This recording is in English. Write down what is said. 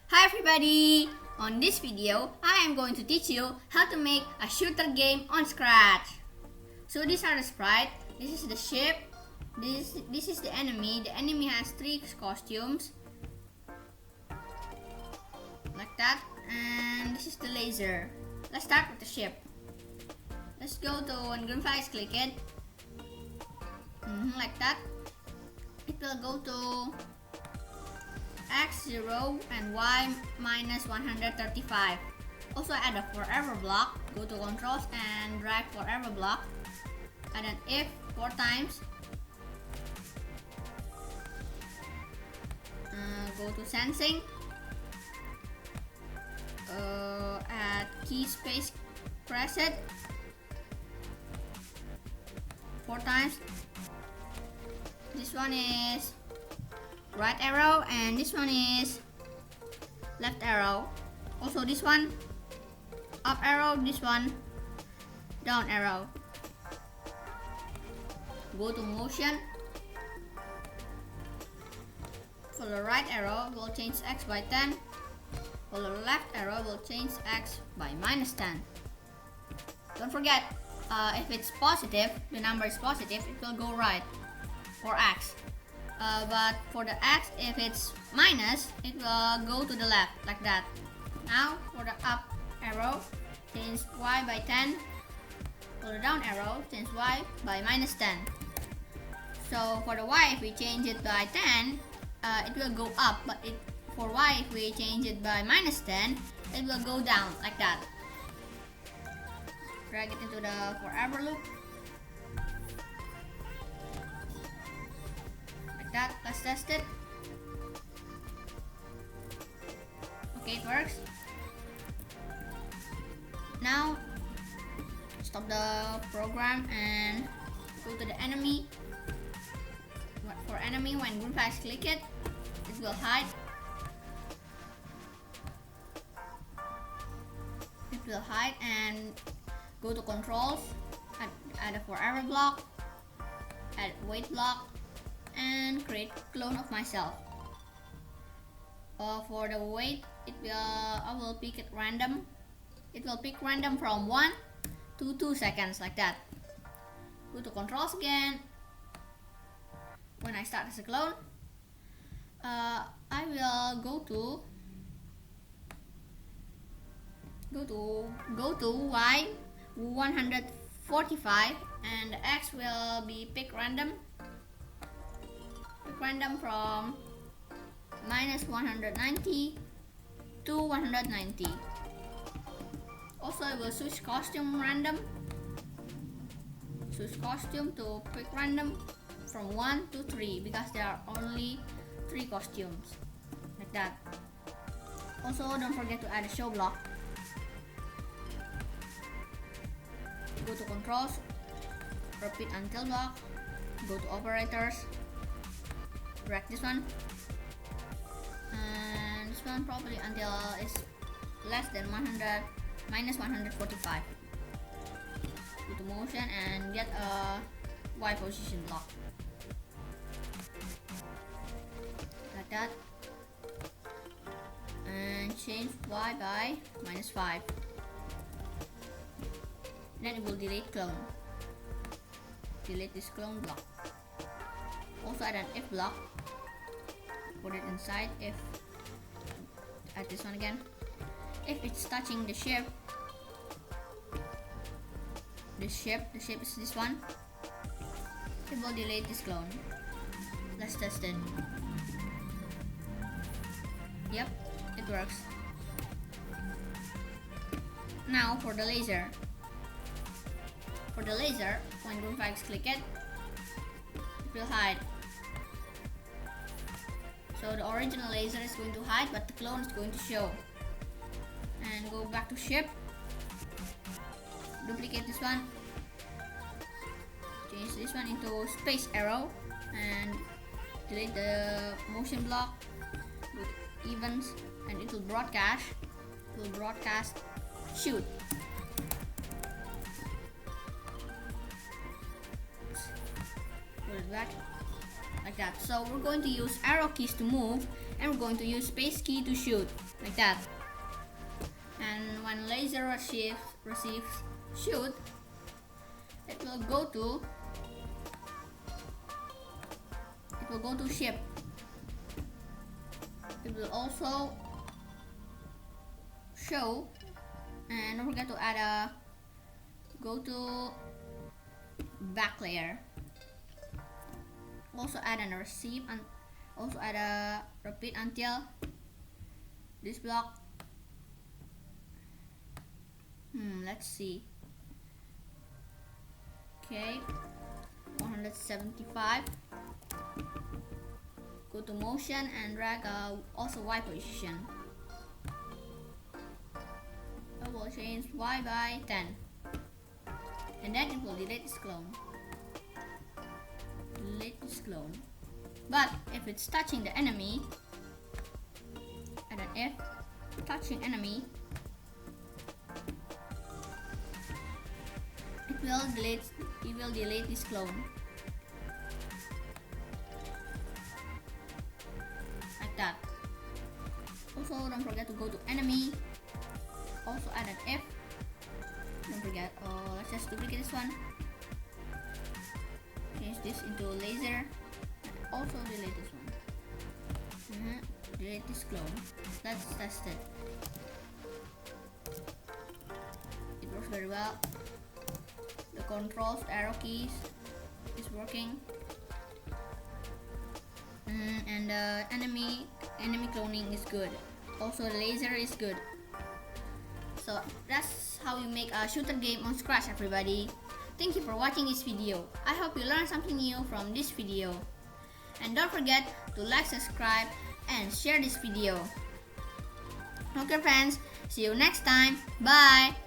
Hi everybody! On this video, I am going to teach you how to make a shooter game on Scratch. So these are the sprites. This is the ship. This is the enemy. The enemy has 3 costumes. Like that. And this is the laser. Let's start with the ship. Let's go to when green flag is clicked. Like that. It will go to x0 and y minus 135. Also add a forever block. Go to controls and drag forever block. Add an if 4 times. Go to sensing. Add key space press it 4 times. This one is right arrow and this one is left arrow. Also this one up arrow, this one down arrow. Go to motion. For the right arrow will change x by 10. For the left arrow will change x by minus 10. Don't forget, if it's positive, the number is positive, it will go right for x. But for the x, if it's minus, it will go to the left, like that. Now, for the up arrow, change y by 10. For the down arrow, change y by minus 10. So for the y, if we change it by 10, it will go up. But for y, if we change it by minus 10, it will go down, like that. Drag it into the forever loop. That. Let's test it. Okay, it works. Now stop the program and go to the enemy. For enemy, when green flag click it will hide. It will hide and go to controls. Add a forever block. Add wait block. And create clone of myself. For the weight, I will pick it random. It will pick random from 1 to 2 seconds, like that. Go to controls again. When I start as a clone, I will go to y 145 and the x will be pick random. Random from minus 190 to 190. Also, I will switch costume random. Switch costume to pick random from 1 to 3 because there are only 3 costumes, like that. Also, don't forget to add a show block. Go to controls, repeat until block. Go to operators. Drag this one and this one probably until it's less than 100 minus 145. Go to motion and get a Y position block, like that, and change Y by minus 5. Then it will delete clone. Delete this clone block. Also add an if block. Put it inside if. Add this one again. If it's touching the ship, the shape is this one, it will delete this clone. Let's test it. Yep, it works. Now for the laser. For the laser, when green flag is clicked, it will hide. So the original laser is going to hide, but the clone is going to show. And go back to ship. Duplicate this one. Change this one into space arrow and delete the motion block with events, and it will broadcast. Shoot. Put it back. Like that. So we're going to use arrow keys to move and we're going to use space key to shoot, like that. And when laser receives shoot, it will go to ship. It will also show, and don't forget to add a go to back layer. Also add a receive and also add a repeat until this block. Let's see. Okay, 175. Go to motion and drag also Y position. I will change Y by 10, and then it will delete this clone. Delete this clone. But if it's touching the enemy, and then if touching enemy, it will delete this clone. Like that. Also, don't forget to go to enemy. Also add an F. Don't forget. Let's just duplicate this one. Change this into laser. And also delete this one. Delete this clone. Let's test it. It works very well. The controls, the arrow keys is working. And the enemy cloning is good. Also the laser is good. So that's how you make a shooter game on Scratch, everybody. Thank you for watching this video. I hope you learned something new from this video. And don't forget to like, subscribe, and share this video. Okay friends, see you next time. Bye!